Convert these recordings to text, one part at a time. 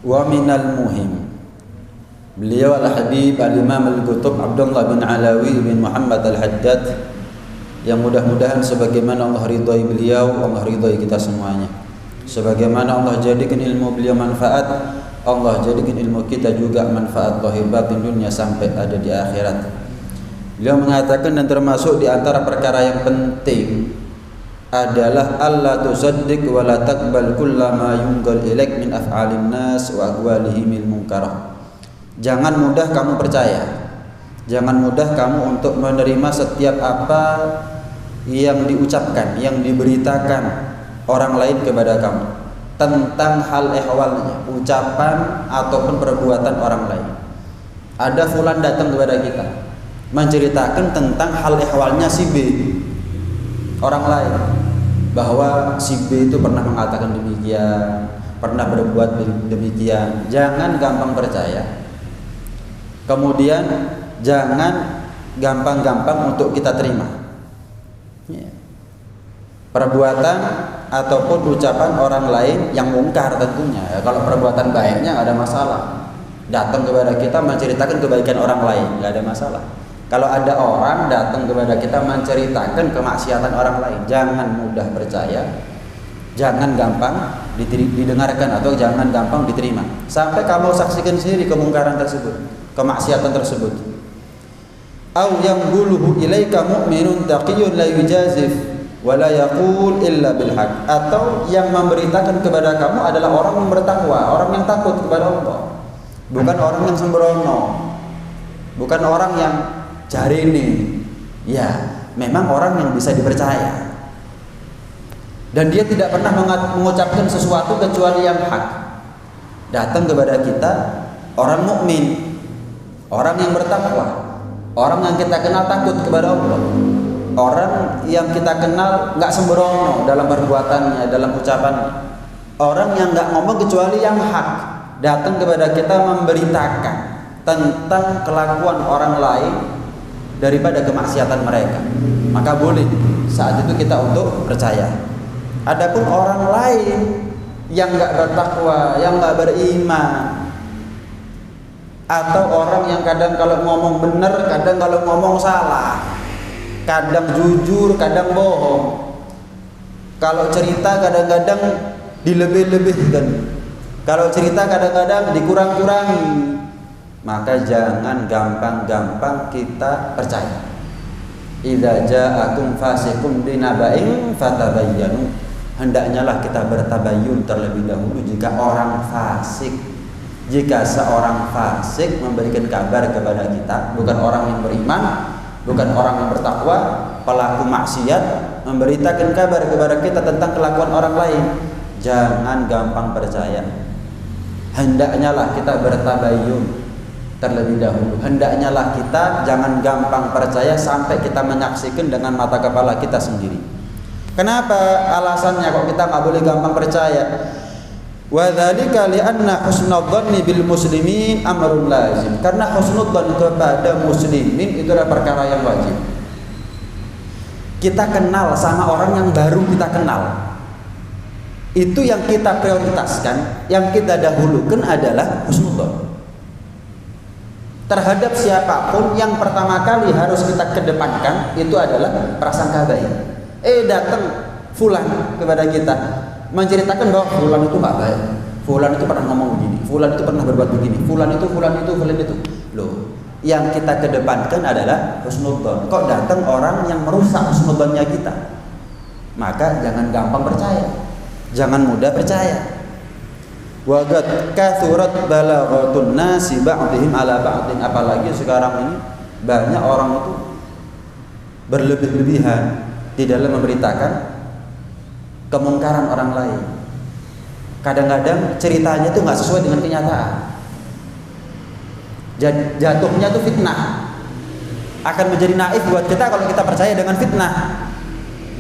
Wa minal muhim, beliau Al-Habib Al-Imam Al-Qutub Abdullah bin Alawi bin Muhammad Al-Haddad, yang mudah-mudahan sebagaimana Allah ridhai beliau, Allah ridhai kita semuanya. Sebagaimana Allah jadikan ilmu beliau manfaat, Allah jadikan ilmu kita juga manfaat zahir batin dunia sampai ada di akhirat. Beliau mengatakan, dan termasuk di antara perkara yang penting adalah Allah tusaddiq wa la taqbal kullama yunqal ilaik min af'alin nas wa aqwalihim munkarah. Jangan mudah kamu percaya, jangan mudah kamu untuk menerima setiap apa yang diucapkan, yang diberitakan orang lain kepada kamu tentang hal ehwalnya, ucapan ataupun perbuatan orang lain. Ada fulan datang kepada kita menceritakan tentang hal ehwalnya si B, orang lain, bahwa si B itu pernah mengatakan demikian, pernah berbuat demikian. Jangan gampang percaya. Kemudian jangan gampang-gampang untuk kita terima perbuatan ataupun ucapan orang lain yang mungkar tentunya. Kalau perbuatan baiknya nggak ada masalah. Datang kepada kita menceritakan kebaikan orang lain, nggak ada masalah. Kalau ada orang datang kepada kita menceritakan kemaksiatan orang lain, jangan mudah percaya, jangan gampang didengarkan atau jangan gampang diterima sampai kamu saksikan sendiri kemungkaran tersebut, kemaksiatan tersebut. Au yang buluhu ilaika mu'minun taqiyyun la yujazif wa la yaqul illa bil haq. Atau yang memberitakan kepada kamu adalah orang yang bertakwa, orang yang takut kepada Allah, bukan orang yang sembrono, bukan orang yang cari ini. Ya, memang orang yang bisa dipercaya dan dia tidak pernah mengucapkan sesuatu kecuali yang hak. Datang kepada kita orang mukmin, orang yang bertakwa, orang yang kita kenal takut kepada Allah, orang yang kita kenal nggak sembrono dalam perbuatannya, dalam ucapannya, orang yang nggak ngomong kecuali yang hak. Datang kepada kita memberitakan tentang kelakuan orang lain daripada kemaksiatan mereka, maka boleh saat itu kita untuk percaya. Adapun orang lain yang nggak bertakwa, yang nggak beriman, atau orang yang kadang kalau ngomong benar, kadang kalau ngomong salah, kadang jujur, kadang bohong, kalau cerita kadang-kadang dilebih-lebihkan, kalau cerita kadang-kadang dikurang-kurangi, maka jangan gampang-gampang kita percaya. Idza ja'akum fasiqun binaba'in fatabayyanu. Hendaknyalah kita bertabayyun terlebih dahulu jika orang fasik. Jika seorang fasik memberikan kabar kepada kita, bukan orang yang beriman, bukan orang yang bertakwa, pelaku maksiat, memberitakan kabar kepada kita tentang kelakuan orang lain, jangan gampang percaya. Hendaknyalah kita bertabayyun terlebih dahulu. Hendaknya lah kita jangan gampang percaya sampai kita menyaksikan dengan mata kepala kita sendiri. Kenapa? Alasannya kok kita nggak boleh gampang percaya? Wa dzalika li'anna husnudzanni bil muslimin amrun lazim. Karena husnudzan kepada muslimin itu adalah perkara yang wajib. Kita kenal sama orang yang baru kita kenal, itu yang kita prioritaskan, yang kita dahulukan adalah husnudzan. Terhadap siapapun yang pertama kali harus kita kedepankan itu adalah prasangka baik. Datang fulan kepada kita menceritakan bahwa fulan itu nggak baik, fulan itu pernah ngomong begini, fulan itu pernah berbuat begini, fulan itu. Loh, yang kita kedepankan adalah husnudzan. Kok datang orang yang merusak husnudzannya kita? Maka jangan gampang percaya, jangan mudah percaya. Wa qad kathurat balaghatun nasi ba'dihim ala ba'din. Apalagi sekarang ini banyak orang itu berlebih-lebihan di dalam memberitakan kemungkaran orang lain. Kadang-kadang ceritanya itu nggak sesuai dengan kenyataan. Jatuhnya itu fitnah. Akan menjadi naif buat kita kalau kita percaya dengan fitnah.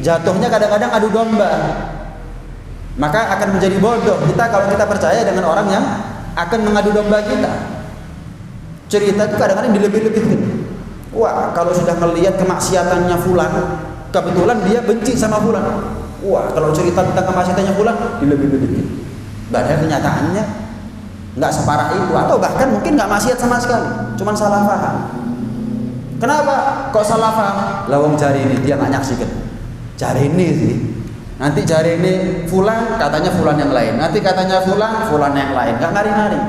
Jatuhnya kadang-kadang adu domba. Maka akan menjadi bodoh kita kalau kita percaya dengan orang yang akan mengadu domba kita. Cerita itu kadang-kadang dilebih-lebihkan. Wah, kalau sudah melihat kemaksiatannya fulan, kebetulan dia benci sama fulan. Wah, kalau cerita tentang kemaksiatannya fulan dilebih-lebihkan. Padahal kenyataannya nggak separah itu, atau bahkan mungkin nggak maksiat sama sekali, cuman salah paham. Kenapa kok salah paham? Lawang jari ini dia nggak nyaksikan, jari ini sih, nanti jari ini fulan katanya fulan yang lain, nanti katanya fulan yang lain, nggak ngari-ngari.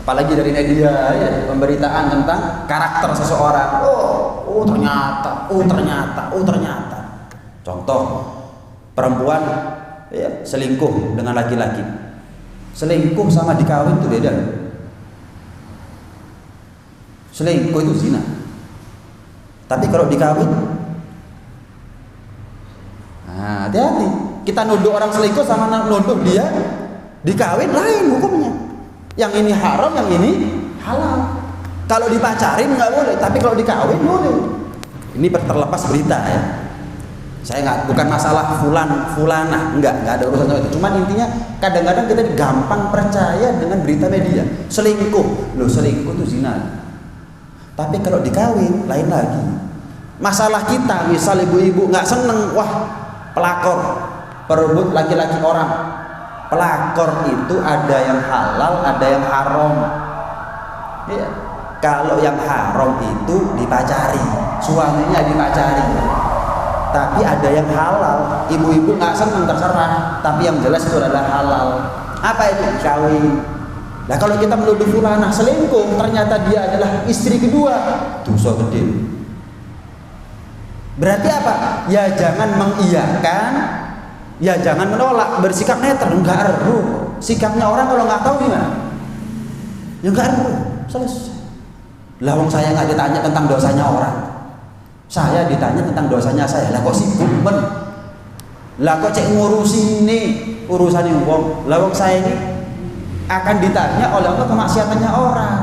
Apalagi dari media ya, pemberitaan tentang karakter seseorang. Oh ternyata. Contoh, perempuan ya, selingkuh dengan laki-laki. Selingkuh sama dikawin itu beda. Selingkuh itu zina. Tapi kalau dikawin, nah, hati-hati. Kita nuduh orang selingkuh sama nuduh dia dikawin lain hukumnya. Yang ini haram, yang ini halal. Kalau dipacarin nggak boleh, tapi kalau dikawin boleh. Ini terlepas berita ya. Saya bukan masalah fulana, enggak ada urusan sama itu. Cuman intinya kadang-kadang kita gampang percaya dengan berita media. Selingkuh itu zina. Tapi kalau dikawin lain lagi. Masalah kita, misal ibu-ibu nggak seneng, wah pelakor perebut laki-laki orang. Pelakor itu ada yang halal, ada yang haram. Ya. Kalau yang haram itu dipacari, suaminya dipacari. Tapi ada yang halal, ibu-ibu nggak senang terserah. Tapi yang jelas itu adalah halal. Apa itu? Kawin. Nah kalau kita menuduh fulanah selingkuh, ternyata dia adalah istri kedua, dosa gede. Berarti apa? Ya jangan mengiyakan, ya jangan menolak, bersikap netral, enggak eruh. Sikapnya orang kalau nggak tahu gimana? Ya enggak eruh, selesai. Lah wong saya nggak ditanya tentang dosanya orang, saya ditanya tentang dosanya saya. Lah kok sibuk men? Lah kok cek ngurusin nih urusan wong? Lah wong saya ini akan ditanya oleh Allah kemaksiatannya orang,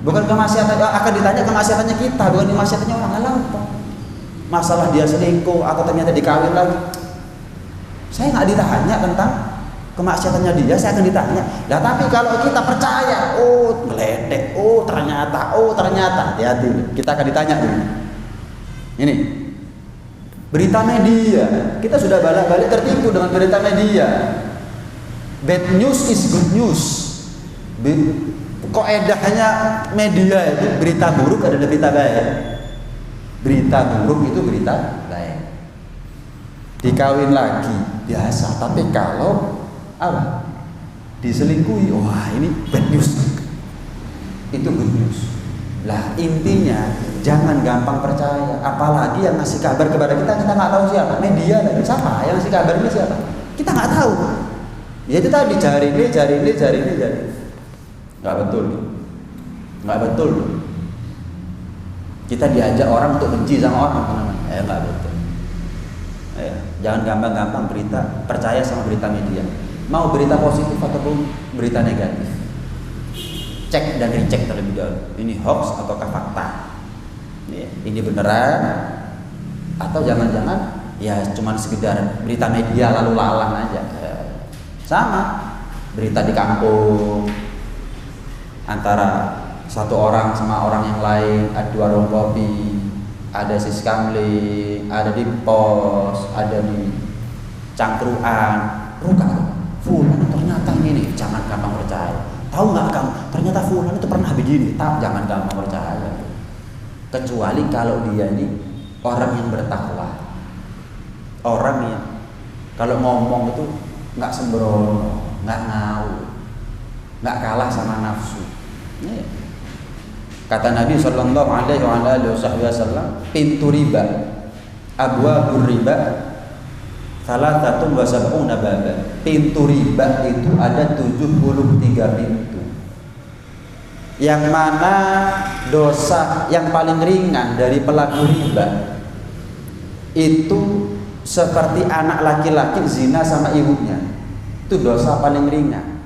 bukan kemaksiatan, akan ditanya kemaksiatannya kita, bukan kemaksiatannya orang. Lah apa? Masalah dia selingkuh atau ternyata dikawin lagi, saya nggak ditanya tentang kemaksiatannya dia, saya akan ditanya. Nah tapi kalau kita percaya, ngeledek, ternyata, hati-hati, kita akan ditanya dulu. Ini berita media, kita sudah balik tertipu dengan berita media. Bad news is good news. Kaedahnya media itu berita buruk adalah berita baik. Berita buruk itu berita baik. Dikawin lagi biasa, tapi kalau apa? Diselingkuhi, wah ini bad news. Itu good news. Lah intinya jangan gampang percaya, apalagi yang ngasih kabar kepada kita nggak tahu siapa. Media tadi siapa? Yang ngasih kabar ini siapa? Kita nggak tahu. Ya itu tadi cari ini. Nggak betul. Kita diajak orang untuk benci sama orang, namanya. Nggak betul. Jangan gampang-gampang percaya sama berita media. Mau berita positif ataupun berita negatif, cek dan recheck terlebih dahulu. Ini hoax ataukah fakta? Ini beneran atau jangan-jangan ya cuman sekedar berita media lalu lalang aja. Sama berita di kampung antara satu orang sama orang yang lain, ada warung kopi, ada siskamling, ada di pos, ada di cangkruan, fulan ternyata ini, jangan gampang percaya. Tahu nggak kamu? Ternyata fulan itu pernah begini. Jangan gampang percaya. Kecuali kalau dia ini orang yang bertakwa, orang yang kalau ngomong itu nggak sembrono, nggak ngawur, nggak kalah sama nafsu. Kata Nabi Sallallahu Alaihi Wasallam, pintu riba, abwabur riba, salah satu wasabuna baba. Pintu riba itu ada 73 pintu. Yang mana dosa yang paling ringan dari pelaku riba itu seperti anak laki-laki zina sama ibunya. Itu dosa paling ringan.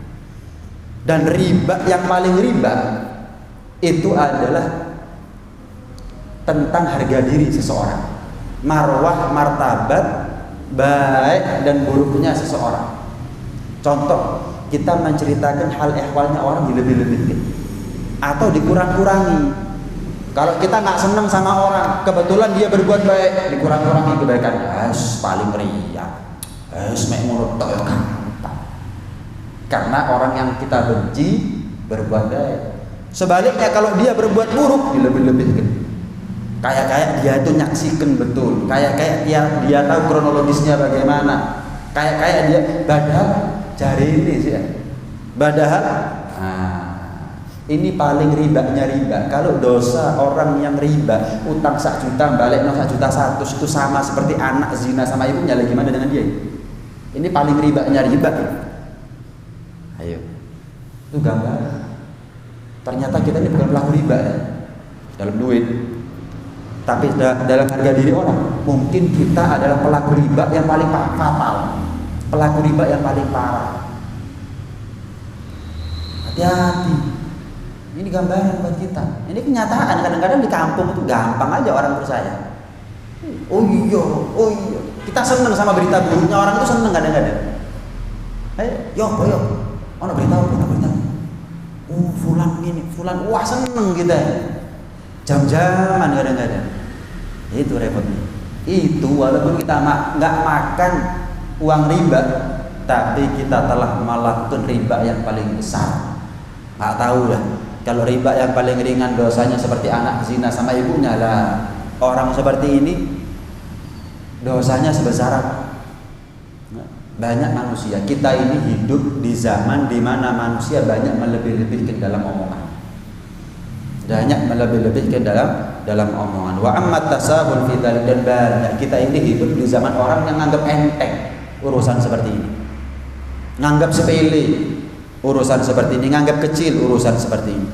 Dan riba yang paling riba itu adalah tentang harga diri seseorang, marwah, martabat, baik dan buruknya seseorang. Contoh, kita menceritakan hal ehwalnya orang dilebih-lebihkan atau dikurang-kurangi. Kalau kita nggak senang sama orang, kebetulan dia berbuat baik, dikurang-kurangi kebaikannya. Paling meriah, mek mulut tok ya gampang. karena orang yang kita benci berbuat baik. Sebaliknya kalau dia berbuat buruk, dilebih-lebihkan. Kayak dia itu nyaksikan betul, kayak dia tahu kronologisnya bagaimana, kayak dia padahal cari ini sih ya. Padahal ini paling ribanya riba. Kalau dosa orang yang riba, utang 1 juta balik 1,1 juta itu sama seperti anak zina sama ibunya, lagi gimana dengan dia? Ini paling ribanya riba. Ayo, itu gambar. Ternyata kita ini bukan pelaku riba ya, dalam duit. Tapi dalam harga diri orang, mungkin kita adalah pelaku riba yang paling fatal, pelaku riba yang paling parah. Hati-hati, ini gambaran buat kita. Ini kenyataan. Kadang-kadang di kampung itu gampang aja orang percaya. Oh iya, kita seneng sama berita buruknya orang itu, seneng kadang-kadang. Yo, ono berita. Fulan ini, fulan, wah seneng kita. Jam-jaman kadang-kadang. Itu repotnya. Itu walaupun kita nggak makan uang riba, tapi kita telah melakukan riba yang paling besar. Nggak tahu lah. Kalau riba yang paling ringan dosanya seperti anak zina sama ibunya lah. Orang seperti ini dosanya sebesar apa? Banyak manusia. Kita ini hidup di zaman di mana manusia banyak melebih-lebihkan dalam omongan. Banyak melebih-lebihkan dalam omongan. Wa ammat tasahul fi dzalik, dan banyak kita ini hidup di zaman orang yang nganggap enteng urusan seperti ini. Nganggap sepele urusan seperti ini, nganggap kecil urusan seperti ini.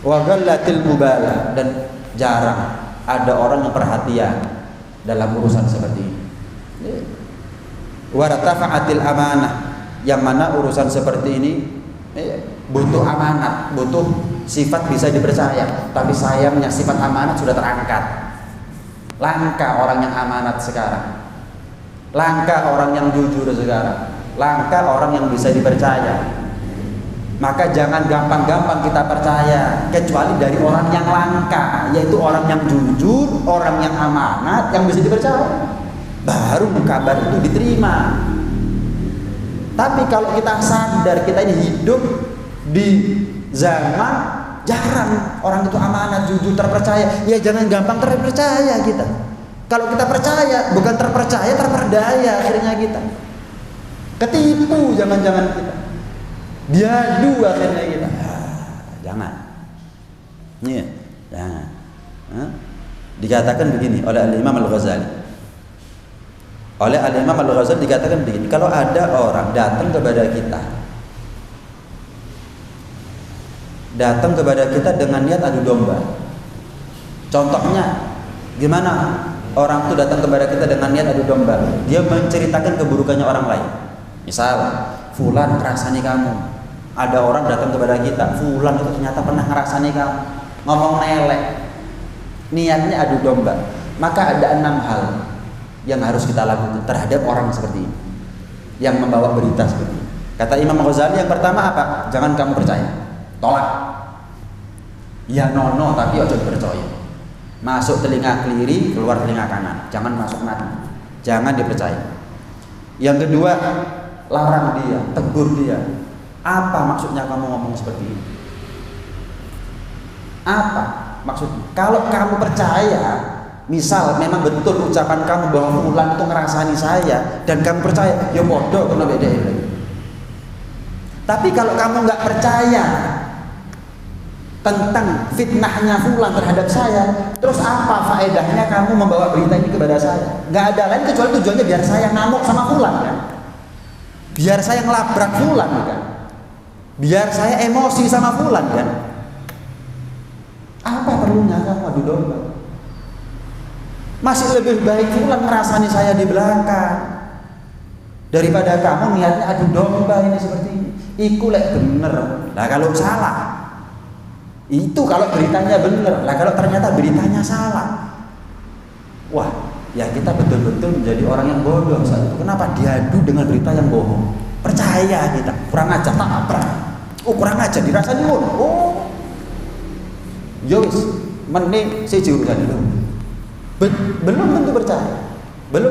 Wa ghallatil mubalah, dan jarang ada orang yang perhatian dalam urusan seperti ini. Wa ratafa'atil amanah, yang mana urusan seperti ini butuh amanat, butuh sifat bisa dipercaya, tapi sayangnya sifat amanat sudah terangkat. Langka orang yang amanat sekarang, langka orang yang jujur sekarang, langka orang yang bisa dipercaya. Maka jangan gampang-gampang kita percaya, kecuali dari orang yang langka, yaitu orang yang jujur, orang yang amanat, yang bisa dipercaya, baru kabar itu diterima. Tapi kalau kita sadar kita ini hidup di zaman jarang orang itu amanat, jujur, terpercaya, ya jangan gampang terpercaya kita. Kalau kita percaya, bukan terpercaya, terperdaya akhirnya kita. Ketipu jangan-jangan kita. Biadu akhirnya kita. Jangan. Iya, jangan. Dikatakan begini oleh Al-Imam Al-Ghazali. Oleh Al-Imam Al-Ghazali dikatakan begini, kalau ada orang datang kepada kita dengan niat adu domba. Contohnya gimana? Orang itu datang kepada kita dengan niat adu domba. Dia menceritakan keburukannya orang lain. Misal, fulan ngerasani kamu. Ada orang datang kepada kita, fulan itu ternyata pernah ngerasani kamu, ngomong nelek. Niatnya adu domba. Maka ada 6 hal yang harus kita lakukan terhadap orang seperti ini, yang membawa berita seperti ini. Kata Imam Ghazali, yang pertama apa? Jangan kamu percaya, tolak. Ya nono, tapi ojo dipercaya. Masuk telinga kiri, keluar telinga kanan. Jangan masuk mati. Jangan dipercaya. Yang kedua, larang dia, tegur dia. Apa maksudnya kamu ngomong seperti ini? Apa maksudnya? Kalau kamu percaya, misal memang betul ucapan kamu bahwa fulan itu ngerasani saya, dan kamu percaya, ya bodoh kena beda ini. Tapi kalau kamu nggak percaya tentang fitnahnya fulan terhadap saya, terus apa faedahnya kamu membawa berita ini kepada saya? Nggak ada lain kecuali tujuannya biar saya ngamuk sama fulan kan? Biar saya ngelabrak fulan kan? Biar saya emosi sama fulan kan? Apa perlunya kamu adu domba? Masih lebih baik fulan merasani saya di belakang daripada kamu niatnya adu domba ini seperti ini. Iku lek bener. Lah kalau salah, itu kalau beritanya bener. Lah kalau ternyata beritanya salah, wah, ya kita betul-betul menjadi orang yang bodoh saat itu. Kenapa diadu dengan berita yang bohong? Percaya kita, kurang aja tak apa. Oh kurang aja dirasani ngono. Oh, yowis, mending saya urusan dulu. Belum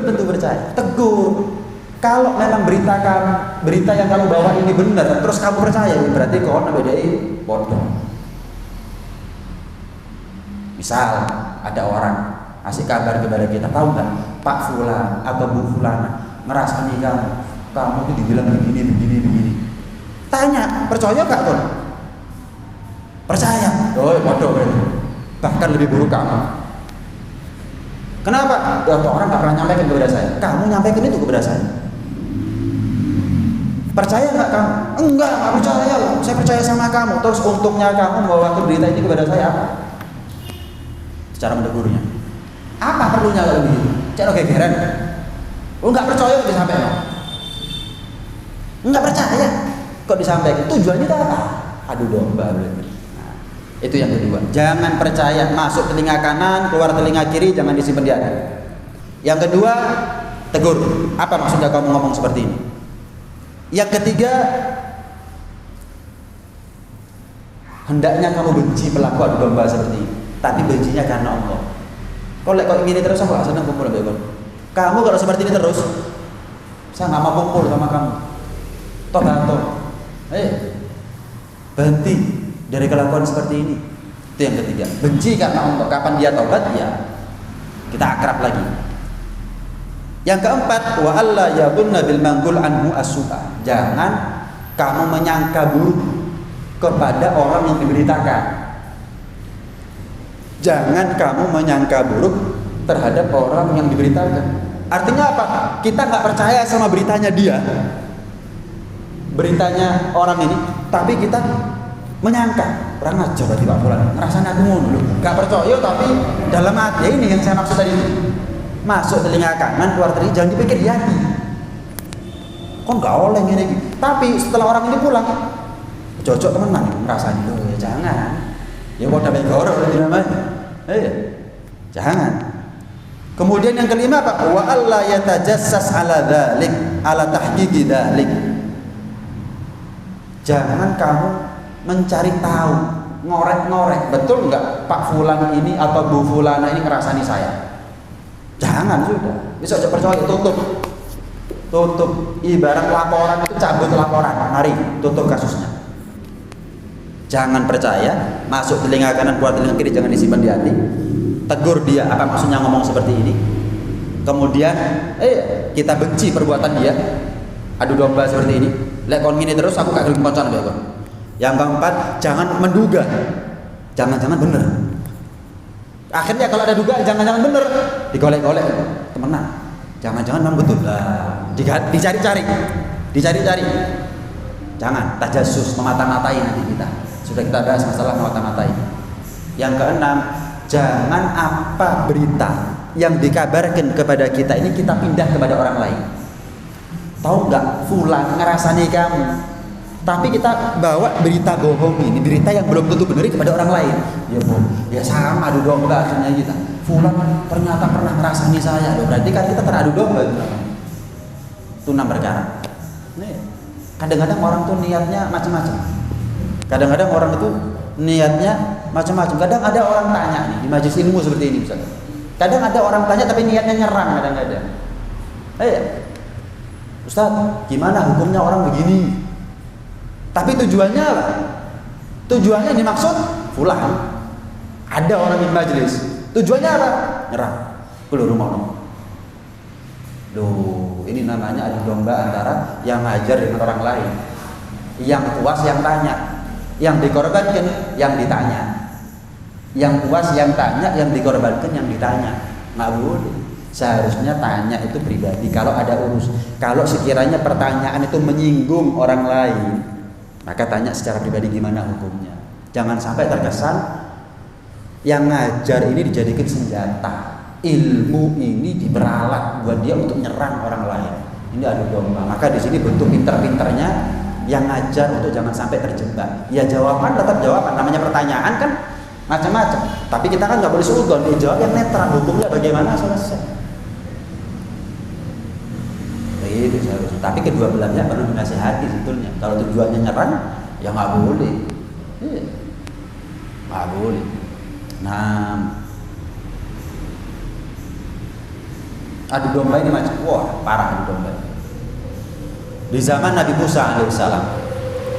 tentu percaya, tegur. Kalau memang berita yang kamu bawa ini benar, terus kamu percaya, berarti kau bedai bodoh. Misal ada orang kasih kabar kepada kita, tahu nggak Pak Fulan atau Bu Fulana ngerasani kamu itu dibilang begini. Tanya, percaya nggak kon? Percaya. Oh, bodoh berarti. Bahkan lebih buruk kamu. Kenapa? Ya, orang nggak pernah nyampaikan kepada saya. Kamu nyampaikan itu kepada saya. Percaya nggak kamu? Enggak percaya loh. Saya percaya sama kamu. Terus untungnya kamu membawa berita ini kepada saya apa? Secara mendegurnya. Apa perlunya kalau begitu? Cara gegeran. Oh, nggak percaya kok disampaikan. Nggak percaya kok disampaikan. Tujuannya itu apa? Adu domba berarti. Nah, itu yang kedua. Jangan percaya masuk telinga kanan, keluar telinga kiri, jangan disimpan di hati. Yang kedua, tegur. Apa maksudnya kamu ngomong seperti ini? Yang ketiga, hendaknya kamu benci pelaku adu domba seperti ini, tapi bencinya karena Allah. Kalau ingin terus aku gak senang kumpul dengan kamu. Kalau seperti ini terus, saya nggak mau kumpul sama kamu. Toh, berhenti dari kelakuan seperti ini. Itu yang ketiga. Benci karena Allah. Kapan dia taubat, ya kita akrab lagi. Yang keempat, wa alla yadhunna bil manqul anhu as-su'a. Jangan kamu menyangka buruk kepada orang yang diberitakan. Jangan kamu menyangka buruk terhadap orang yang diberitakan. Artinya apa? Kita nggak percaya sama beritanya dia, beritanya orang ini, tapi kita menyangka orang aja berarti Pak Fulan ngerasanya aku ngono, nggak percaya tapi dalam hati ini yang saya maksud tadi. Masuk telinga kanan, keluar telinga, jangan dipikir di hati. Kok nggak oleh gini? Tapi setelah orang ini pulang, cocok temenan, ngerasanya, oh ya jangan. Ya mau dapat gorok berarti namanya. Jangan. Kemudian yang kelima apa? Wa alla yatajassas ala dzalik, ala tahqiqi dzalik. Jangan kamu mencari tahu, ngorek-ngorek, betul nggak Pak Fulan ini atau Bu Fulana ini ngerasani saya? Jangan, sudah. Bisa aja percaya, tutup. Ibarat laporan itu cabut laporan, mari tutup kasusnya. Jangan percaya, masuk telinga kanan, keluar telinga kiri, jangan disimpan di hati. Tegur dia, apa maksudnya ngomong seperti ini. Kemudian kita benci perbuatan dia, adu domba seperti ini. Lek kon ngene terus aku gak gelem koncoan mbek kon. Yang keempat, jangan menduga. Jangan-jangan bener. Akhirnya kalau ada dugaan jangan-jangan bener, digolek-golek temenan. Jangan-jangan memang betul. Lah, dicari-cari. Jangan tajassus, memata-matai nanti kita. Sudah kita bahas masalah mata-matai. Yang keenam, jangan apa berita yang dikabarkan kepada kita ini kita pindah kepada orang lain. Tahu nggak, Fulan ngerasani kamu, tapi kita bawa berita bohong ini, berita yang belum tentu benar kepada orang lain. Ya sama adu domba akhirnya kita. Fulan ternyata pernah ngerasani saya, berarti kan kita teradu domba. Itu 6 perkara. Nih, kadang-kadang orang tuh niatnya macam-macam. Kadang-kadang orang itu niatnya macam-macam. Kadang ada orang tanya nih di majelis ilmu seperti ini misalnya. Kadang ada orang tanya tapi niatnya nyerang kadang-kadang. Ustaz, gimana hukumnya orang begini? Tapi tujuannya apa? Tujuannya dimaksud Fulan. Ada orang di majelis. Tujuannya apa? Nyerang. Keluar rumah. Loh, ini namanya adu domba antara yang ngajar dengan orang lain. Yang puas yang tanya, yang dikorbankan yang ditanya. Yang puas yang tanya, yang dikorbankan yang ditanya. Nggak boleh. Seharusnya tanya itu pribadi kalau ada urus. Kalau sekiranya pertanyaan itu menyinggung orang lain, maka tanya secara pribadi gimana hukumnya. Jangan sampai terkesan yang ngajar ini dijadikan senjata. Ilmu ini diperalat buat dia untuk nyerang orang lain. Ini adu domba. Maka di sini bentuk pinter-pinternya yang ngajar untuk jangan sampai terjebak. Ya jawaban tetap jawaban. Namanya pertanyaan kan macam-macam. Tapi kita kan nggak boleh suudon. Dijawab yang netral. Hukumnya bagaimana selesai. Itu seharusnya. Tapi kedua belahnya perlu dinasihati sebetulnya. Kalau tujuannya nyerang, ya nggak boleh. Nggak boleh. Nah, adu domba ini macam, wah parah adu domba. Di zaman Nabi Musa alaihissalam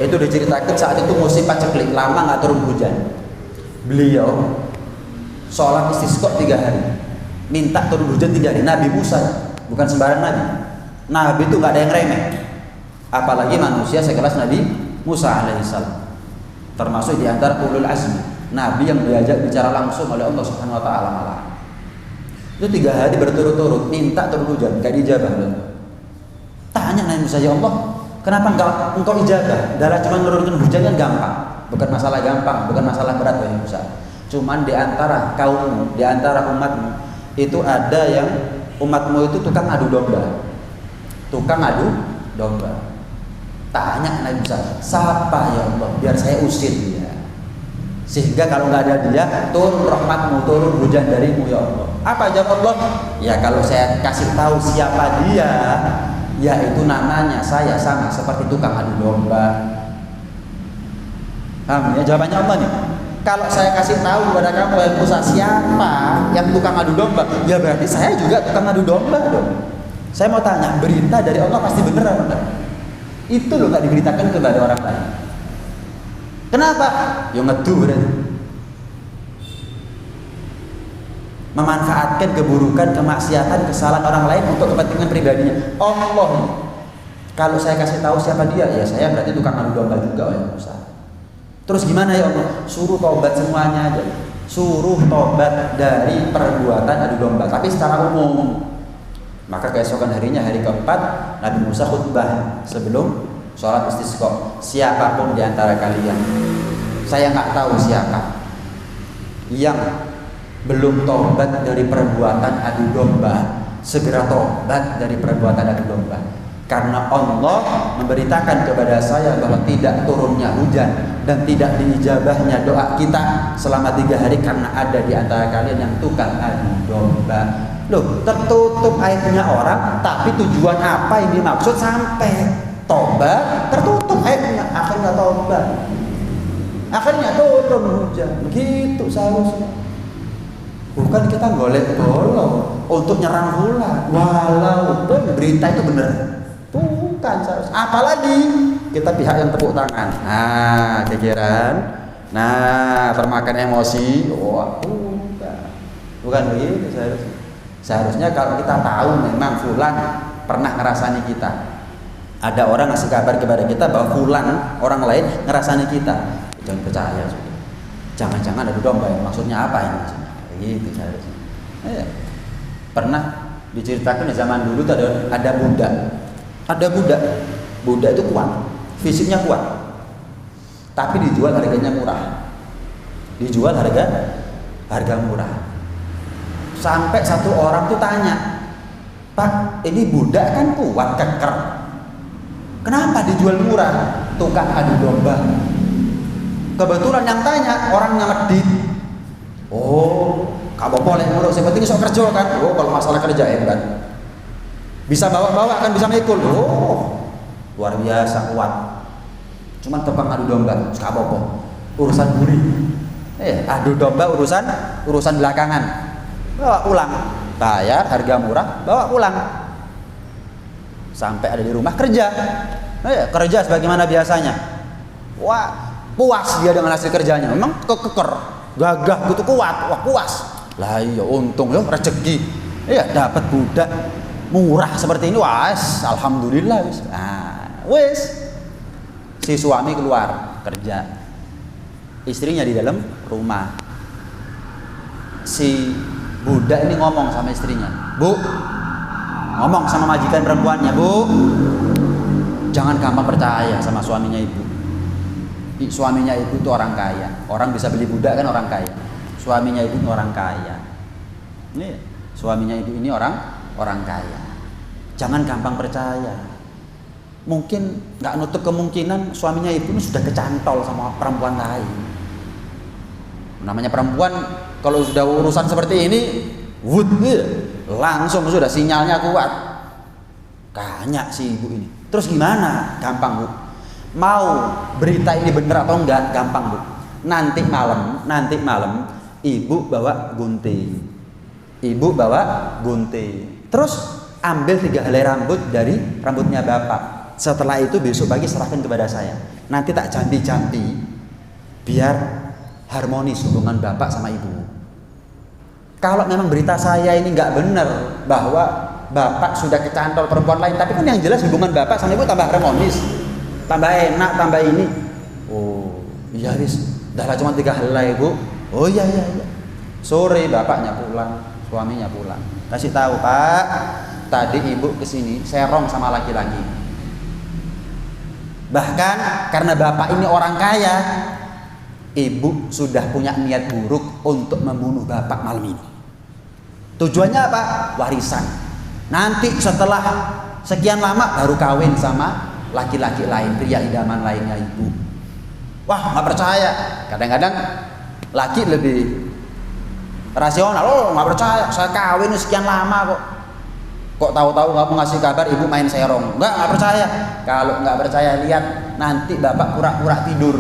itu diceritakan saat itu musim paceklik, lama nggak turun hujan. Beliau sholat istisqa 3 hari, minta turun hujan 3 hari. Nabi Musa bukan sembarang nabi. Nabi itu nggak ada yang remeh, apalagi manusia sekelas Nabi Musa alaihissalam, termasuk di antara ulul azmi, nabi yang diajak bicara langsung oleh Allah Subhanahu wa taala. Malah itu 3 hari berturut-turut minta turun hujan, gak dijabah. Tanya Nabi Musa, ya Allah, kenapa engkau ijabah? Dalam cuma menurunkan hujan kan gampang, bukan masalah gampang, bukan masalah berat Nabi Musa. Cuman di antara kaummu, di antara umatmu itu ada yang umatmu itu tukang adu domba, tukang adu domba. Tanya Nabi Musa, siapa ya Allah, biar saya usir dia, sehingga kalau nggak ada dia turun rahmatmu, turun hujan darimu ya Allah. Apa jawab Allah? Ya kalau saya kasih tahu siapa dia, yaitu namanya saya sama seperti tukang adu domba. Ya jawabannya Allah nih. Kalau saya kasih tahu kepada kamu yang Musa siapa yang tukang adu domba, ya berarti saya juga tukang adu domba dong. Saya mau tanya, berita dari Allah pasti bener apa enggak? Itu loh nggak diberitakan kepada orang lain. Kenapa? Ya ngedu berarti. Memanfaatkan keburukan, kemaksiatan, kesalahan orang lain untuk kepentingan pribadinya. Allah, kalau saya kasih tahu siapa dia, ya saya berarti tukang adu domba juga oleh Musa. Terus gimana ya Allah? Suruh tobat semuanya aja. Suruh tobat dari perbuatan adu domba, tapi secara umum. Maka keesokan harinya, hari keempat, Nabi Musa khutbah sebelum sholat istisqa. Siapapun di antara kalian, saya nggak tahu siapa yang belum tobat dari perbuatan adu domba, segera tobat dari perbuatan adu domba. Karena Allah memberitakan kepada saya bahwa tidak turunnya hujan dan tidak diijabahnya doa kita selama 3 hari karena ada di antara kalian yang tukang adu domba. Loh, tertutup aibnya orang, tapi tujuan apa yang dimaksud sampai tobat tertutup aibnya, akhirnya tobat, akhirnya turun hujan. Begitu seharusnya. Bukan kita golek-golok untuk nyerang pula, walaupun berita itu benar. Bukan seharusnya. Apalagi kita pihak yang tepuk tangan. Nah, kekiran. Nah, termakan emosi. Wah, bukan begitu seharusnya. Seharusnya kalau kita tahu memang fulan pernah ngerasani kita, ada orang ngasih kabar kepada kita bahwa fulan orang lain ngerasani kita, jangan percaya sudah. Jangan-jangan ada domba, maksudnya apa ini maksudnya? Gitu seharusnya. Pernah diceritakan di zaman dulu ada budak. Ada budak itu kuat, fisiknya kuat, tapi dijual harganya murah. Dijual harga murah. Sampai satu orang tuh tanya, Pak, ini budak kan kuat, keker, kenapa dijual murah? Tukang adu domba. Kebetulan yang tanya orangnya medit. Oh, kamu boleh ngurus, yang penting sok kerja kan. Oh, kalau masalah kerja hebat, bisa bawa-bawa kan, bisa mikul. Oh, luar biasa kuat. Cuman tukang adu domba, apa-apa, urusan buri. Adu domba urusan belakangan. Bawa pulang, bayar harga murah, bawa pulang. Sampai ada di rumah kerja. Kerja sebagaimana biasanya. Wah, puas dia dengan hasil kerjanya. Memang keker, gagah gitu, kuat. Wah, puas. Lah iya, untung ya rezeki. Dapat budak murah seperti ini. Wah, alhamdulillah wis. Nah, wis. Si suami keluar kerja. Istrinya di dalam rumah. Si budak ini ngomong sama istrinya, Bu, ngomong sama majikan perempuannya, Bu, jangan gampang percaya sama suaminya ibu. Suaminya ibu itu orang kaya, orang bisa beli budak kan orang kaya. Suaminya ibu ini orang kaya. Ini suaminya ibu ini orang kaya. Jangan gampang percaya. Mungkin nggak nutup kemungkinan suaminya ibu ini sudah kecantol sama perempuan lain. Namanya perempuan kalau sudah urusan seperti ini, langsung sudah sinyalnya kuat. Tanya si ibu ini. Terus gimana? Gampang, Bu. Mau berita ini benar atau enggak? Gampang, Bu. Nanti malam ibu bawa gunting. Terus ambil 3 helai rambut dari rambutnya bapak. Setelah itu besok pagi serahkan kepada saya. Nanti tak jampi-jampi biar harmonis hubungan bapak sama ibu. Kalau memang berita saya ini nggak benar bahwa bapak sudah kecantol perempuan lain, tapi kan yang jelas hubungan bapak sama ibu tambah harmonis, tambah enak, tambah ini. Oh iya wis, dah cuma 3 helai bu. Oh iya. Sore bapaknya pulang, suaminya pulang. Kasih tahu, Pak, tadi ibu kesini serong sama laki-laki. Bahkan karena bapak ini orang kaya, ibu sudah punya niat buruk untuk membunuh bapak malam ini. Tujuannya apa? Warisan. Nanti setelah sekian lama baru kawin sama laki-laki lain, pria idaman lainnya ibu. Wah, nggak percaya. Kadang-kadang laki lebih rasional. Oh, nggak percaya, saya kawin sekian lama kok tahu-tahu nggak mau ngasih kabar ibu main serong. Nggak percaya. Kalau nggak percaya, lihat nanti bapak pura-pura tidur.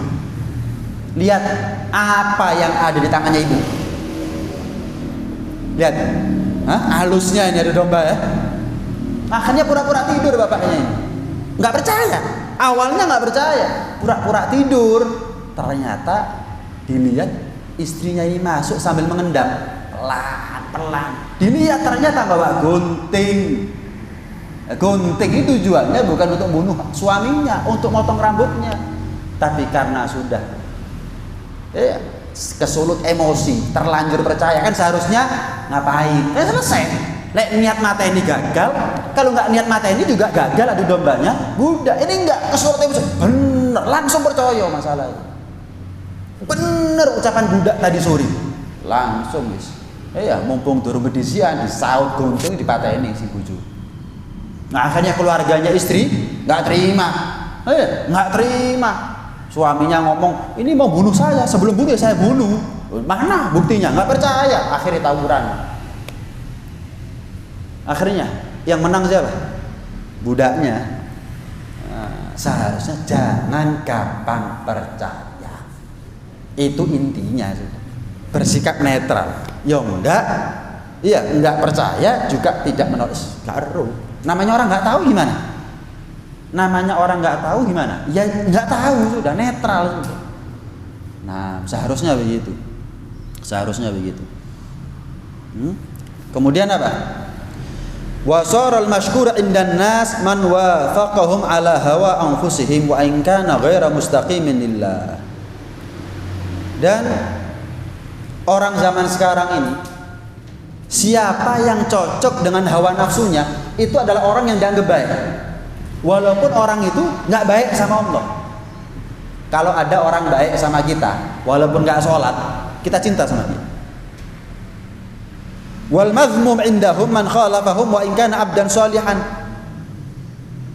Lihat apa yang ada di tangannya ibu. Lihat, halusnya ini ada domba ya. Akhirnya pura-pura tidur bapaknya ini. Nggak percaya. Awalnya nggak percaya, pura-pura tidur. Ternyata dilihat istrinya ini masuk sambil mengendap pelan-pelan. Dilihat ternyata bawa gunting. Gunting itu tujuannya bukan untuk bunuh suaminya, untuk motong rambutnya, tapi karena sudah kesulut emosi, terlanjur percaya. Kan seharusnya ngapain? Selesai. Lek niat mata ini gagal, kalau nggak niat mata ini juga gagal adu dombanya. Budak ini nggak kesulut emosi, bener langsung percaya masalahnya. Bener ucapan budak tadi sore, langsung wis. Mumpung durung kedisian disaut gunting dipateni si bojo. Nah akhirnya keluarganya istri nggak terima, nggak terima. Suaminya ngomong, ini mau bunuh saya, sebelum bunuh saya bunuh. Mana buktinya? Nggak percaya. Akhirnya tawuran. Akhirnya yang menang siapa? Budaknya. Seharusnya jangan gampang percaya. Itu intinya. Bersikap netral. Ya enggak percaya juga tidak menolak. Garu. Namanya orang nggak tahu gimana? Namanya orang nggak tahu gimana? Ya nggak tahu, sudah netral sudah. Nah seharusnya begitu. Kemudian apa? Wasaral mashkur indan nas man wafaqahum ala hawa anfusihim wa in kana ghaira mustaqimin lillah. Dan orang zaman sekarang ini, siapa yang cocok dengan hawa nafsunya itu adalah orang yang dianggap baik, walaupun orang itu nggak baik sama Allah. Kalau ada orang baik sama kita, walaupun nggak sholat, kita cinta sama dia. Wal mazmum indahum man khalafahum wa in kana abdan shalihan.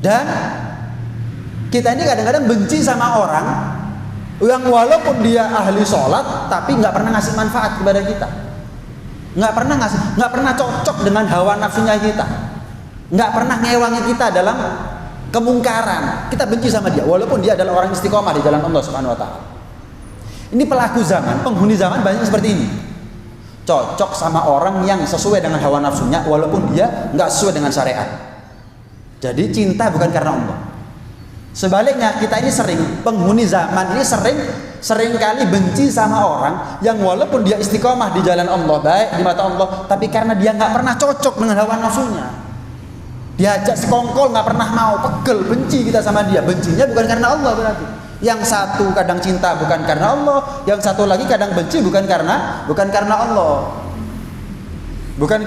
Dan kita ini kadang-kadang benci sama orang yang walaupun dia ahli sholat tapi nggak pernah ngasih manfaat kepada kita, nggak pernah cocok dengan hawa nafsunya kita, nggak pernah ngewangi kita dalam kemungkaran. Kita benci sama dia walaupun dia adalah orang istiqomah di jalan Allah Subhanahu wa taala. Ini pelaku zaman, penghuni zaman banyak seperti ini. Cocok sama orang yang sesuai dengan hawa nafsunya walaupun dia nggak sesuai dengan syariat. Jadi cinta bukan karena Allah. Sebaliknya kita ini penghuni zaman ini sering kali benci sama orang yang walaupun dia istiqomah di jalan Allah, baik di mata Allah, tapi karena dia nggak pernah cocok dengan hawa nafsunya, diajak sekongkol nggak pernah mau, pegel, benci kita sama dia. Bencinya bukan karena Allah berarti. Yang satu kadang cinta bukan karena Allah, yang satu lagi kadang benci bukan karena Allah. Bukan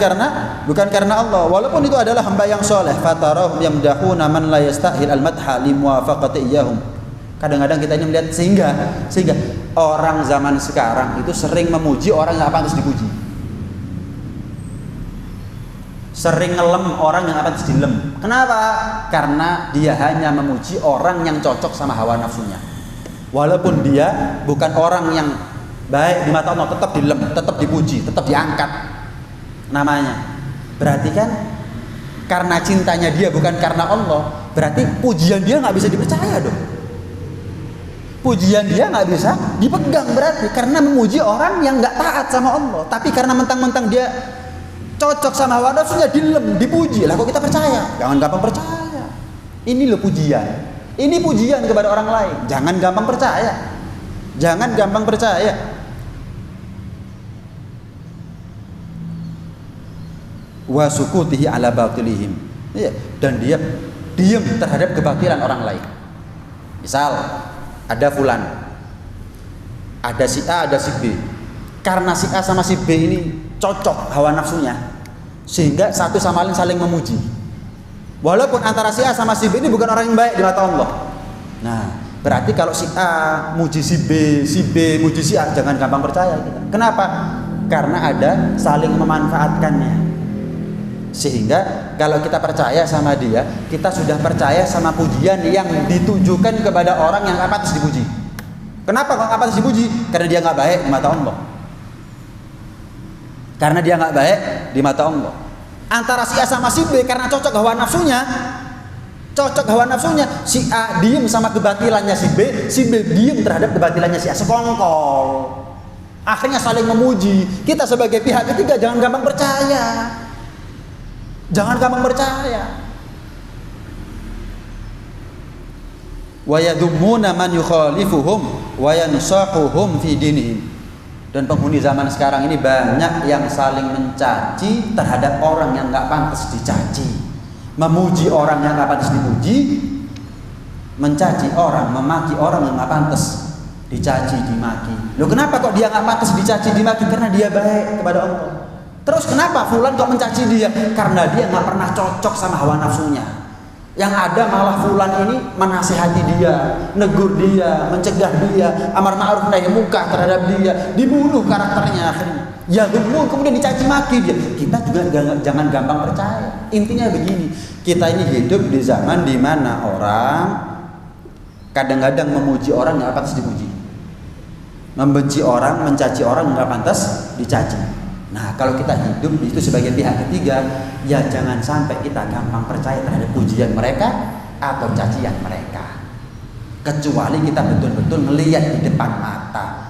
karena Allah, walaupun itu adalah hamba yang soleh. Fatarahum yamdahuna man la yastahil al-madha li muwafaqati iyyahum. Kadang-kadang kita ini melihat sehingga orang zaman sekarang itu sering memuji orang yang pantas dipuji. Sering ngelem orang yang pantas dilem. Kenapa? Karena dia hanya memuji orang yang cocok sama hawa nafsunya. Walaupun dia bukan orang yang baik di mata Allah, tetap dilem, tetap dipuji, tetap diangkat namanya. Berarti kan karena cintanya dia bukan karena Allah, berarti pujian dia nggak bisa dipercaya dong. Pujian dia nggak bisa dipegang berarti karena memuji orang yang nggak taat sama Allah. Tapi karena mentang-mentang dia cocok sama hawa nafsunya dilem, dipuji lah kok kita percaya. Jangan gampang percaya. Ini loh pujian. Ini pujian kepada orang lain. Jangan gampang percaya. Jangan gampang percaya. Wa sukutihi ala batilihim. Ya, dan dia diam terhadap kebatilan orang lain. Misal ada fulan, ada si A, ada si B. Karena si A sama si B ini cocok hawa nafsunya, sehingga satu sama lain saling memuji. Walaupun antara si A sama si B ini bukan orang yang baik di mata Allah. Nah, berarti kalau si A muji si B muji si A, jangan gampang percaya kita. Kenapa? Karena ada saling memanfaatkannya. Sehingga kalau kita percaya sama dia, kita sudah percaya sama pujian yang ditujukan kepada orang yang nggak pantas dipuji. Kenapa kok nggak pantas dipuji? Karena dia nggak baik di mata Allah. Karena dia nggak baik di mata Allah. Antara si A sama si B karena cocok hawa nafsunya, si A diem sama kebatilannya si B diem terhadap kebatilannya si A, sekongkol. Akhirnya saling memuji. Kita sebagai pihak ketiga jangan gampang percaya. Jangan gampang percaya. Wa yadhummuna man yukhalifuhum wa yansahuhum fi dinihim. Dan penghuni zaman sekarang ini banyak yang saling mencaci terhadap orang yang nggak pantas dicaci, memuji orang yang nggak pantas dipuji, mencaci orang, memaki orang yang nggak pantas dicaci, dimaki. Loh, kenapa kok dia nggak pantas dicaci, dimaki? Karena dia baik kepada Allah. Terus kenapa fulan kok mencaci dia? Karena dia nggak pernah cocok sama hawa nafsunya. Yang ada malah fulan ini menasihati dia, negur dia, mencegah dia, amar ma'ruf nahi munkar terhadap dia, dibunuh karakternya akhirnya. Ya kemudian dicaci maki dia. Kita juga jangan gampang percaya. Intinya begini, kita ini hidup di zaman di mana orang kadang-kadang memuji orang yang pantas dipuji, membenci orang, mencaci orang yang pantas dicaci. Nah, kalau kita hidup itu sebagai pihak ketiga, ya jangan sampai kita gampang percaya terhadap pujian mereka atau cacian mereka. Kecuali kita betul-betul melihat di depan mata.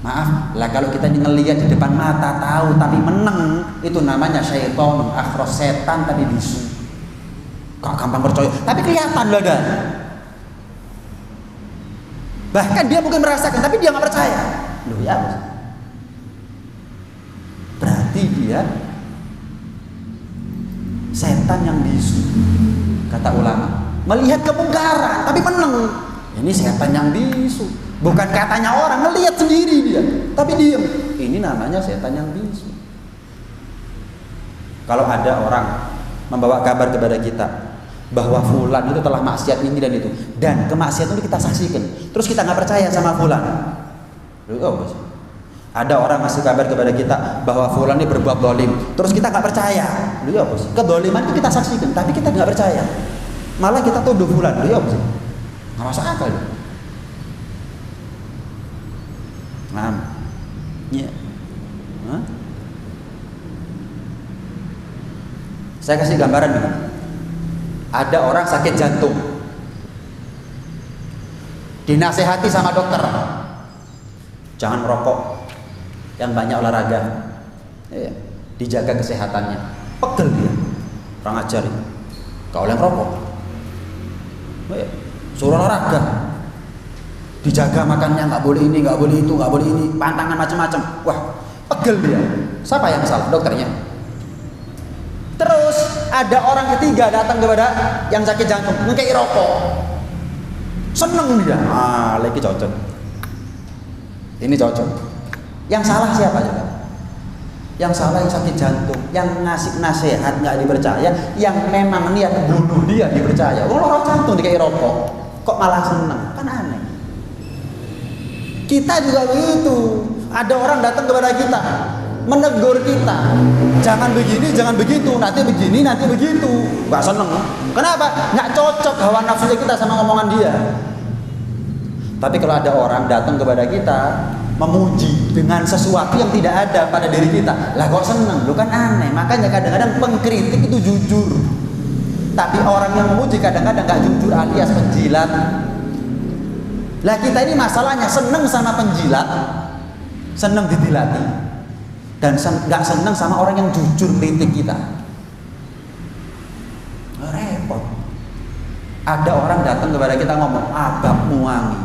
Maaf, lah kalau kita ngelihat di depan mata tahu tapi meneng, itu namanya syaiton, akhros, setan tadi bisu. Kok gampang percaya, tapi kelihatan lah kan. Bahkan dia mungkin merasakan, tapi dia nggak percaya. Loh ya, berarti dia setan yang bisu, kata ulama. Melihat kemungkaran tapi meneng, ini setan yang bisu. Bukan katanya orang, melihat sendiri dia tapi diam, ini namanya setan yang bisu. Kalau ada orang membawa kabar kepada kita bahwa fulan itu telah maksiat ini dan itu, dan kemaksiatan itu kita saksikan, terus kita nggak percaya sama fulan, ada orang ngasih kabar kepada kita bahwa fulan ini berbuat dolim, terus kita nggak percaya, kedoliman itu kita saksikan, tapi kita nggak percaya, malah kita tuduh fulan, nggak masuk akal. Ya. Saya kasih gambaran begini. Ada orang sakit jantung, dinasehati sama dokter, jangan merokok, yang banyak olahraga, dijaga kesehatannya. Pegel dia, orang ajar itu. Kau yang rokok, suruh olahraga, dijaga makannya, nggak boleh ini, nggak boleh itu, nggak boleh ini, pantangan macam-macam. Wah, pegel dia. Siapa yang salah? Dokternya. Terus ada orang ketiga datang kepada yang sakit jantung, ngekei rokok, seneng dia. Lagi cocok. Ini cocok. Yang salah siapa juga? Yang salah yang sakit jantung, yang ngasih nasihat nggak dipercaya, yang memang niat bunuh dia dipercaya. Orang jantung dikei rokok, kok malah seneng? Kan aneh. Kita juga begitu. Ada orang datang kepada kita, menegur kita, jangan begini, jangan begitu, nanti begini, nanti begitu. Nggak seneng. Kenapa? Nggak cocok hawa nafsu kita sama omongan dia. Tapi kalau ada orang datang kepada kita memuji dengan sesuatu yang tidak ada pada diri kita, lah kok seneng? Lu kan aneh. Makanya kadang-kadang pengkritik itu jujur, tapi orang yang memuji kadang-kadang nggak jujur alias penjilat. Lah kita ini masalahnya seneng sama penjilat, seneng didilati, dan nggak seneng sama orang yang jujur kritik kita. Repot. Ada orang datang kepada kita ngomong, ababmu wangi,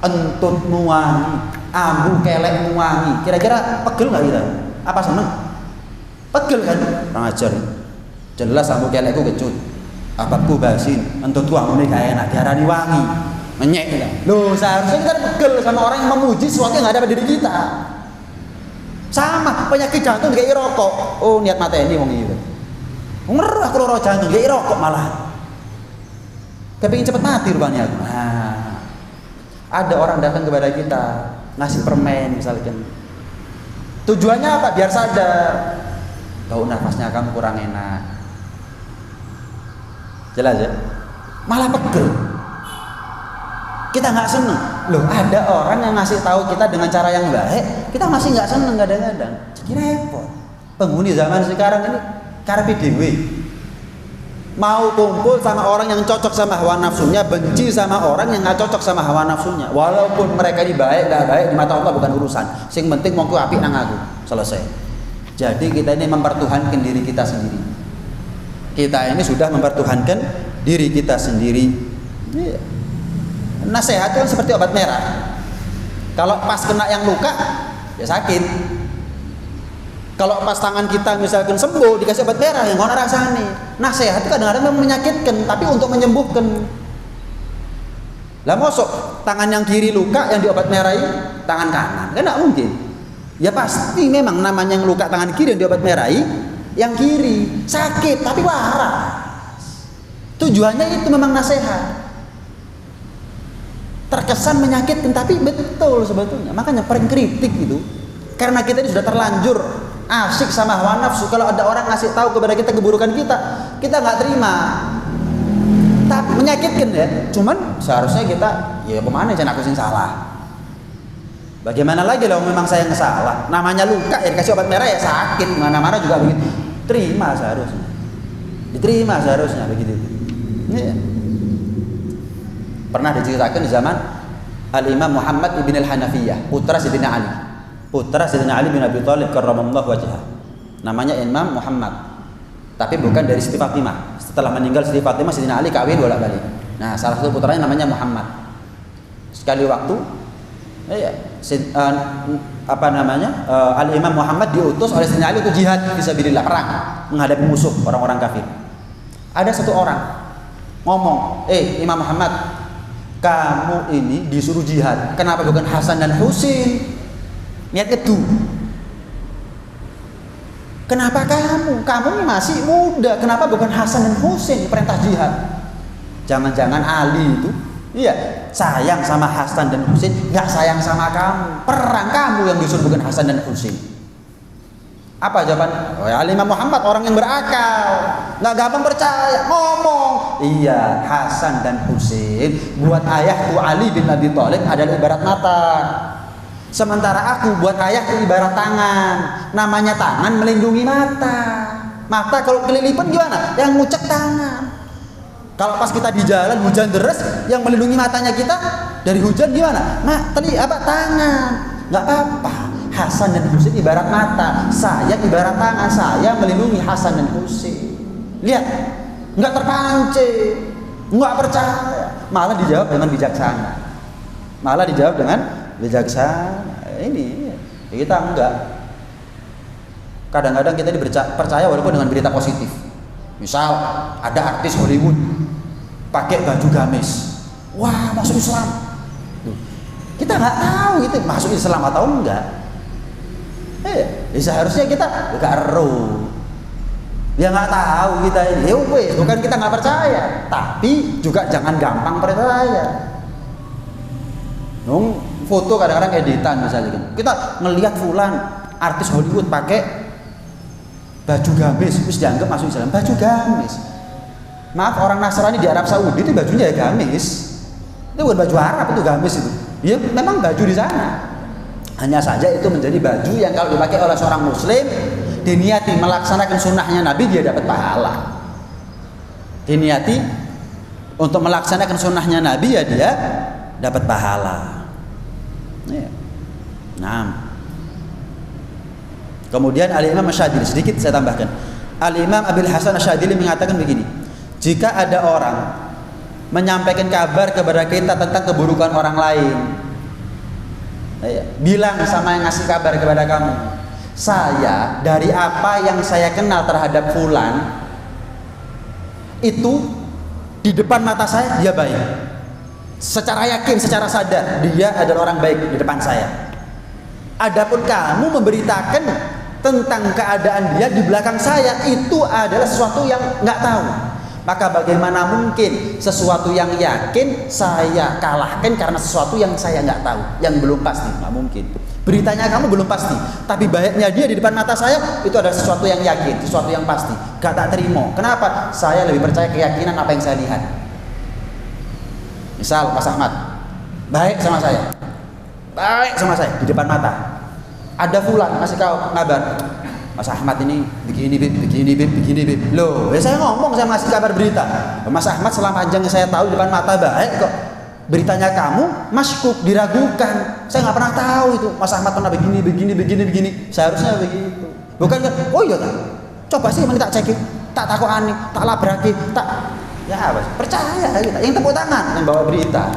entutmu wangi, ambu kelekmu wangi. Kira-kira pegel nggak kita? Apa seneng? Pegel kan? Kurang ajar. Jelas ambu kelekku kecut, ababku basin, entutku amune gak enak, diarani wangi, menyek. Loh, seharusnya kita pegel sama orang yang memuji sesuatu yang nggak ada pada diri kita. Sama penyakit jantung kayak rokok. Oh, niat mateni wong iki. Ngerah aku loro jantung kayak rokok malah. Kepingin cepet mati rupanya aku. Nah, ada orang datang kepada kita ngasih permen misalkan. Tujuannya apa? Biar sadar. Tahu nafasnya kamu kurang enak. Jelas ya? Malah pegel. Kita nggak seneng. Loh, ada orang yang ngasih tahu kita dengan cara yang baik, kita masih nggak seneng kadang-kadang. Jadi repot. Penghuni zaman sekarang ini karepe dhewe. Mau kumpul sama orang yang cocok sama hawa nafsunya, benci sama orang yang nggak cocok sama hawa nafsunya. Walaupun mereka ini baik nggak baik di mata Allah bukan urusan. Sing penting mau apik nang aku. Selesai. Jadi kita ini mempertuhankan diri kita sendiri. Kita ini sudah mempertuhankan diri kita sendiri. Nasihat itu seperti obat merah. Kalau pas kena yang luka, ya sakit. Kalau pas tangan kita misalkan sembuh dikasih obat merah, yang mana rasanya? Nasihat itu kadang-kadang memang menyakitkan, tapi untuk menyembuhkan. Lah mosok tangan yang kiri luka yang diobat merahi tangan kanan, kan tidak mungkin. Ya pasti memang namanya yang luka tangan kiri yang diobat merahi yang kiri sakit tapi waras. Tujuannya itu memang nasihat. Terkesan menyakitkan tapi betul sebetulnya. Makanya paling kritik itu karena kita ini sudah terlanjur asik sama hawa nafsu. Kalau ada orang ngasih tahu kepada kita keburukan kita nggak terima. Tapi menyakitkan ya. Cuman seharusnya kita ya kemana jangan aku sing salah. Bagaimana lagi kalau memang saya yang salah? Namanya luka ya dikasih obat merah ya sakit. Mana-mana juga begitu. Terima seharusnya. Diterima seharusnya begitu. Ya. Pernah diceritakan di zaman Al-Imam Muhammad ibn al-Hanafiyah, putra Sayyidina Ali. Putra Sayyidina Ali bin Abi Thalib karramallahu wajhah. Namanya Imam Muhammad. Tapi bukan dari Siti Fatimah. Setelah meninggal Siti Fatimah, Sayyidina Ali kawin bolak-balik. Nah, salah satu putranya namanya Muhammad. Sekali waktu Al-Imam Muhammad diutus oleh Sayyidina Ali untuk jihad fisabilillah, perang menghadapi musuh orang-orang kafir. Ada satu orang ngomong, Imam Muhammad, kamu ini disuruh jihad, kenapa bukan Hasan dan Husain? Niat itu. Kenapa kamu? Kamu ini masih muda, kenapa bukan Hasan dan Husain perintah jihad? Jangan-jangan Ali itu sayang sama Hasan dan Husain, nggak sayang sama kamu. Perang kamu yang disuruh bukan Hasan dan Husain. Apa jawaban? Imam Muhammad orang yang berakal, nggak gampang percaya, ngomong. Iya, Hasan dan Husain buat ayahku Ali bin Abi Thalib adalah ibarat mata. Sementara aku buat ayahku ibarat tangan. Namanya tangan melindungi mata. Mata kalau kelilipan gimana? Yang ngucek tangan. Kalau pas kita di jalan hujan deras, yang melindungi matanya kita dari hujan gimana? Tangan. Nggak apa-apa. Hasan dan Husain ibarat mata, saya ibarat tangan, saya melindungi Hasan dan Husain. Lihat, nggak terpancing, nggak percaya, malah dijawab dengan bijaksana. Ini kita enggak. Kadang-kadang kita percaya walaupun dengan berita positif. Misal ada artis Hollywood pakai baju gamis, wah masuk Islam. Kita nggak tahu itu masuk Islam atau enggak. Seharusnya kita gak ero. Ya nggak tahu kita ini. Bukan kita nggak percaya, tapi juga jangan gampang percaya. Foto kadang-kadang editan misalnya gitu. Kita ngelihat fulan artis Hollywood pakai baju gamis, terus dianggap masuk Islam. Baju gamis. Maaf, orang Nasrani di Arab Saudi itu bajunya ya gamis. Itu bukan baju Arab, itu gamis itu. Ya memang baju di sana. Hanya saja itu menjadi baju yang kalau dipakai oleh seorang muslim diniati melaksanakan sunnahnya Nabi, dia dapat pahala. Diniati untuk melaksanakan sunnahnya Nabi, ya dia dapat pahala. Nah, kemudian Al-Imam Asy'adili, sedikit saya tambahkan. Al-Imam Abil Hasan Asy'adili mengatakan begini, jika ada orang menyampaikan kabar kepada kita tentang keburukan orang lain. Bilang sama yang ngasih kabar kepada kamu, saya dari apa yang saya kenal terhadap fulan itu di depan mata saya dia baik. Secara yakin, secara sadar dia adalah orang baik di depan saya. Adapun kamu memberitakan tentang keadaan dia di belakang saya, itu adalah sesuatu yang nggak tahu. Maka bagaimana mungkin sesuatu yang yakin saya kalahkan karena sesuatu yang saya nggak tahu, yang belum pasti? Nggak mungkin. Beritanya kamu belum pasti, tapi baiknya dia di depan mata saya itu adalah sesuatu yang yakin, sesuatu yang pasti. Gak tak terima. Kenapa? Saya lebih percaya keyakinan apa yang saya lihat. Misal Mas Ahmad baik sama saya, di depan mata. Ada fulan ngasih kau kabar, Mas Ahmad ini begini bib. Loh, ya saya ngomong, saya ngasih kabar berita. Mas Ahmad selama panjang saya tahu di depan mata baik kok. Beritanya kamu maskuk, diragukan. Saya nggak pernah tahu itu Mas Ahmad pernah begini. Seharusnya begitu. Bukan kan? Oh iya tak. Coba sih tak cekin, tak takut aneh, tak labraki, tak. Ya apa? Percaya kita. Yang tepuk tangan yang bawa berita.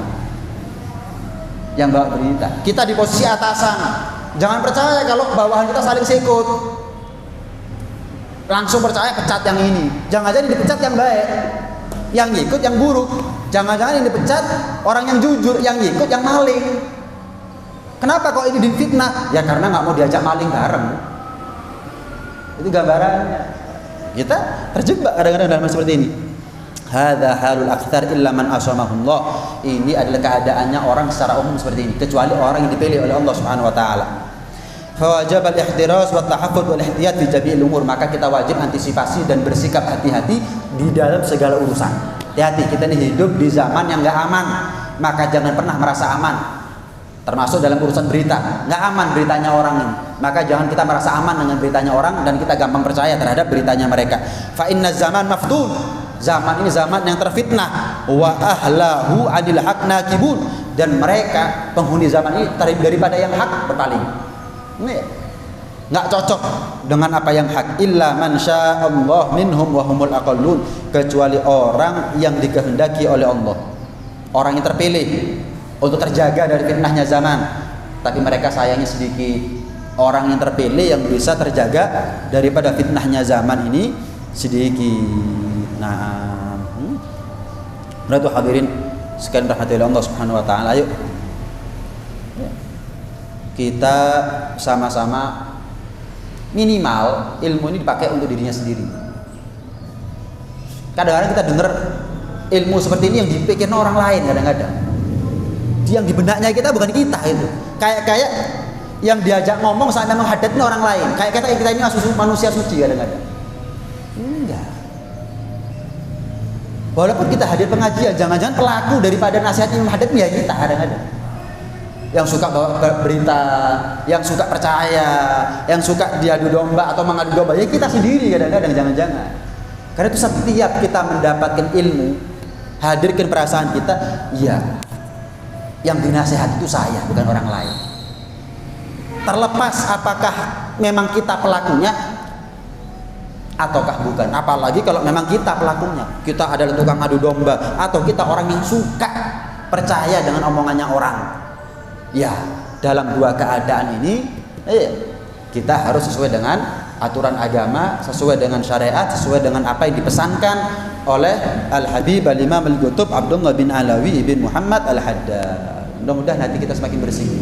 Kita di posisi atasan. Jangan percaya kalau bawahan kita saling sikut. Langsung percaya pecat yang ini. Jangan jadi dipecat yang baik. Yang ngikut yang buruk. Jangan-jangan yang dipecat orang yang jujur, yang ngikut yang maling. Kenapa kok ini difitnah? Ya karena nggak mau diajak maling bareng. Itu gambarannya. Kita terjebak kadang-kadang dalam seperti ini. Hadza halul aktsar illa man asamahullah. Ini adalah keadaannya orang secara umum seperti ini, kecuali orang yang dipilih oleh Allah Subhanahu wa taala. Fawajib al-ihtiraz wa tahaffuz wal ihtiyat fi jami'il umur. Maka kita wajib antisipasi dan bersikap hati-hati di dalam segala urusan. Hati-hati, kita ini hidup di zaman yang enggak aman. Maka jangan pernah merasa aman. Termasuk dalam urusan berita, enggak aman beritanya orang ini. Maka jangan kita merasa aman dengan beritanya orang dan kita gampang percaya terhadap beritanya mereka. Fa inna zaman maftun. Zaman ini zaman yang terfitnah. Wa ahlahu adil haq nakibun. Dan mereka penghuni zaman ini daripada yang hak berpaling. Ini nggak cocok dengan apa yang hak. Illa man sya'allah minhum wa humul aqallun. Kecuali orang yang dikehendaki oleh Allah, orang yang terpilih untuk terjaga dari fitnahnya zaman. Tapi mereka sayangnya sedikit. Orang yang terpilih yang bisa terjaga daripada fitnahnya zaman ini sedikit. Nah, berarti hadirin sekalian rahmati Allah Subhanahu wa taala, ayo kita sama-sama minimal ilmu ini dipakai untuk dirinya sendiri. Kadang-kadang kita dengar ilmu seperti ini yang dipikirkan orang lain, kadang-kadang yang di benaknya kita bukan kita itu. Kayak yang diajak ngomong saat menghadapi orang lain. Kayak kita ini manusia suci kadang-kadang. Enggak. Walaupun kita hadir pengajian, jangan-jangan pelaku daripada nasihat yang menghadapi ya kita kadang-kadang. Yang suka bawa berita, yang suka percaya, yang suka diadu domba atau mengadu domba, ya kita sendiri kadang-kadang, jangan-jangan. Karena itu setiap kita mendapatkan ilmu, hadirkan perasaan kita, ya yang dinasihat itu saya, bukan orang lain. Terlepas apakah memang kita pelakunya ataukah bukan. Apalagi kalau memang kita pelakunya, kita adalah tukang adu domba, atau kita orang yang suka percaya dengan omongannya orang. Ya, dalam dua keadaan ini kita harus sesuai dengan aturan agama, sesuai dengan syariat, sesuai dengan apa yang dipesankan oleh Al-Habib Al-Imam Al-Qutub Abdullah bin Alawi bin Muhammad Al-Haddad. Mudah-mudahan hati kita semakin bersih,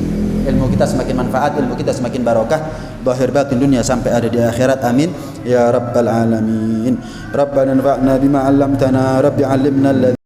ilmu kita semakin manfaat, ilmu kita semakin barokah, zahir batin dunia sampai ada di akhirat. Amin ya rabbal alamin. Rabbana anfa'na bima 'allamtana, rabbi 'allimna